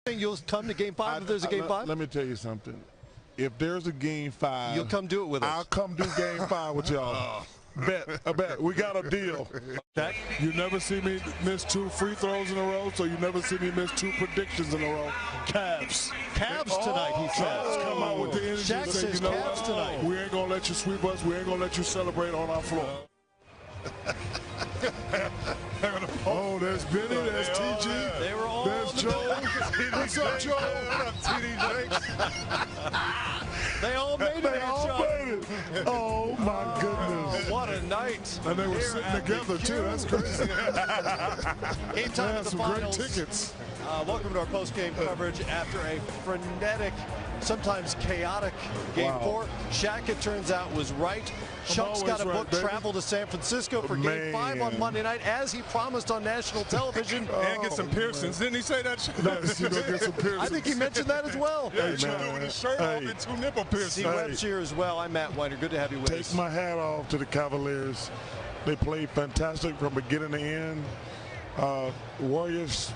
You'll come to Game 5 if there's a Game 5? Let me tell you something. If there's a Game 5, you'll come do it with us. I'll come do Game 5 with y'all. I bet. We got a deal. You never see me miss 2 free throws in a row, so you never see me miss 2 predictions in a row. Cavs. Cavs tonight, he says. Cavs come out with the energy Shaq and say, says you know Cavs what? tonight. We ain't going to let you sweep us. We ain't going to let you celebrate on our floor. Oh, there's Benny, there's TG, they were all there's Joe. What's up, Joe? They all made it. They all made it. Oh, my goodness. What a night. And they were sitting together, too. That's crazy. Game time of the some finals. great tickets. Welcome to our post-game coverage after a frenetic, sometimes chaotic Game 4. Shaq, it turns out, was right. Chuck's got a book travel to San Francisco for Game 5 on Monday night, as he promised on national television. And get some piercings. Didn't he say that? Get some piercings. I think he mentioned that as well. Yeah, he should do with his shirt off and 2 nipple piercings. Steve Webb's here as well. I'm Matt Weiner. Good to have you with us. Take my hat off to the Cavaliers. They played fantastic from beginning to end. Warriors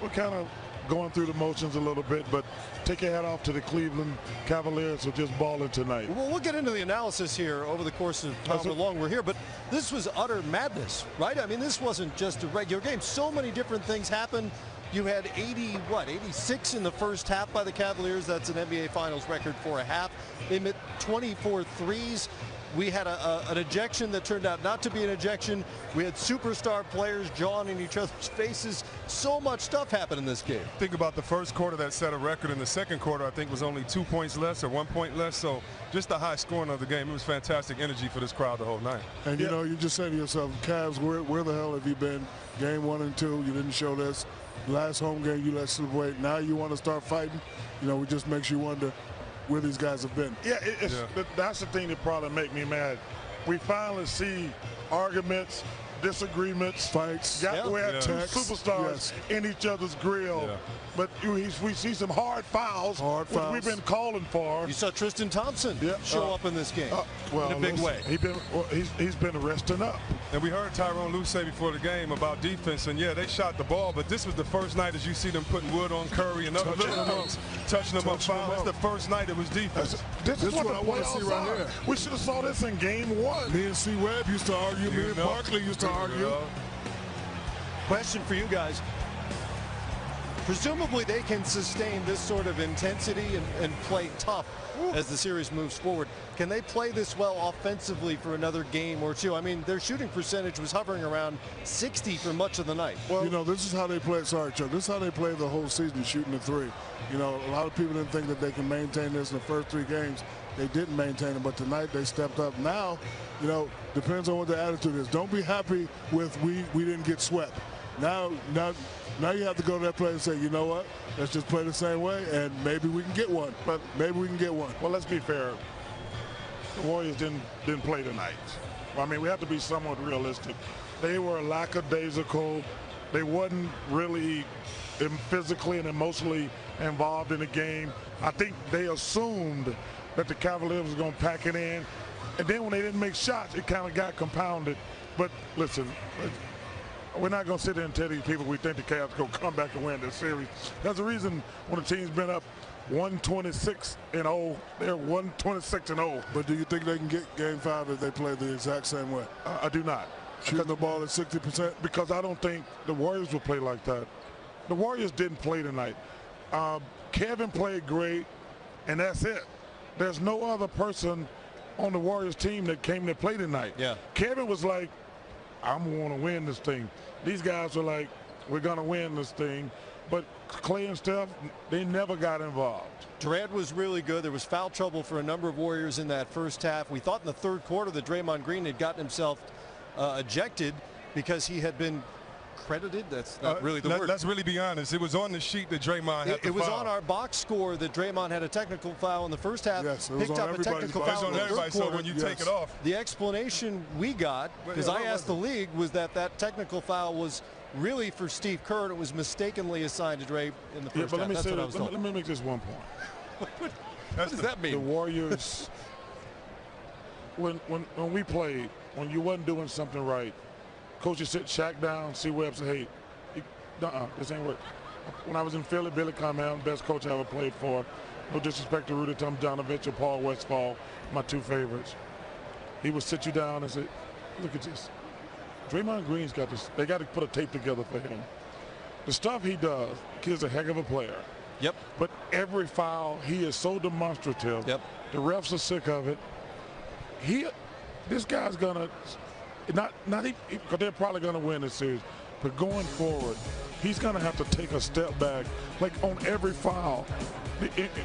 were kind of going through the motions a little bit, but take your hat off to the Cleveland Cavaliers for just balling tonight. Well, we'll get into the analysis here over the course of however long we're here, but this was utter madness, right? I mean, this wasn't just a regular game. So many different things happened. You had 86 in the first half by the Cavaliers. That's an NBA Finals record for a half. They hit 24 threes. We had an ejection that turned out not to be an ejection. We had superstar players jawing in each other's faces. So much stuff happened in this game. Think about the first quarter that set a record. In the second quarter, I think was only 2 points less or 1 point less. So just the high scoring of the game. It was fantastic energy for this crowd the whole night. And you know, you just say to yourself, Cavs, where the hell have you been? Game 1 and 2, you didn't show this. Last home game, you let slip away. Now you want to start fighting. You know, it just makes you wonder where these guys have been. Yeah, that's the thing that probably make me mad. We finally see arguments, disagreements, fights. We had 2 superstars in each other's grill. Yeah. But we see some hard fouls, which we've been calling for. You saw Tristan Thompson show up in this game in a big way. He's been resting up. And we heard Tyronn Lue say before the game about defense, and yeah, they shot the ball, but this was the first night as you see them putting wood on Curry and other touching them up foul. It's the first night it was defense. This is what I want to see right here. We should have saw this in Game 1. Me and C. Webb used to argue. Me and Barkley used to argue. Question for you guys. Presumably they can sustain this sort of intensity and play tough as the series moves forward. Can they play this well offensively for another game or two? I mean, their shooting percentage was hovering around 60 for much of the night. Well, you know, this is how they play. Sorry, Chuck. This is how they play the whole season, shooting the 3. You know, a lot of people didn't think that they can maintain this in the first 3 games. They didn't maintain it, but tonight they stepped up. Now, you know, depends on what the attitude is. Don't be happy with we didn't get swept. Now you have to go to that place and say, you know what, let's just play the same way, and maybe we can get one. But maybe we can get one. Well, let's be fair. The Warriors didn't play tonight. I mean, we have to be somewhat realistic. They were lackadaisical. They wasn't really physically and emotionally involved in the game. I think they assumed that the Cavaliers was going to pack it in, and then when they didn't make shots, it kind of got compounded. But listen, we're not going to sit there and tell these people we think the Cavs going to come back and win this series. There's a reason when the team's been up 126-0, they're 126-0. But do you think they can get Game 5 if they play the exact same way? I do not. Shooting the ball at 60%? Because I don't think the Warriors will play like that. The Warriors didn't play tonight. Kevin played great, and that's it. There's no other person on the Warriors team that came to play tonight. Yeah. Kevin was like, I'm going to win this thing. These guys were like, we're going to win this thing. But Clay and Steph, they never got involved. Durant was really good. There was foul trouble for a number of Warriors in that first half. We thought in the third quarter that Draymond Green had gotten himself ejected because he had been credited. That's not really the word. Let's really be honest. It was on the sheet that Draymond had to It was foul. on our box score that Draymond had a technical foul in the first half. Yes, it was picked on up a technical foul on in the everybody, third quarter. so when you take it off. The explanation we got, because I asked the league, was that technical foul was really for Steve Kerr, and it was mistakenly assigned to Dre in the first half. That's what I was told. Let me make this one point. What does that mean? The Warriors, when we played, when you wasn't doing something right, coach just sit Shaq down, see Webb say, hey, this ain't work. When I was in Philly, Billy Cunningham, best coach I ever played for. No disrespect to Rudy Tomjanovich or Paul Westphal, my two favorites. He would sit you down and say, look at this. Draymond Green's got this. They got to put a tape together for him. The stuff he does, kid's a heck of a player. Yep. But every foul, he is so demonstrative. Yep. The refs are sick of it. This guy's gonna because they're probably gonna win this series. But going forward, he's gonna have to take a step back, like on every foul.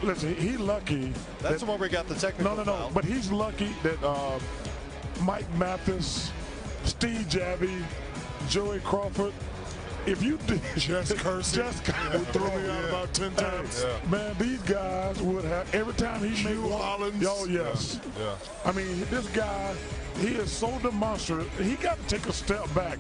Listen, he's lucky. That's the one we got the technical No. foul. But he's lucky that Mike Mathis, Steve Javie, Joey Crawford. If you did Just cursing, who threw me out about 10 times. Man, these guys would have every time he made one. Hollins. Oh yes. Yeah. I mean, this guy, he is so demonstrative. He got to take a step back.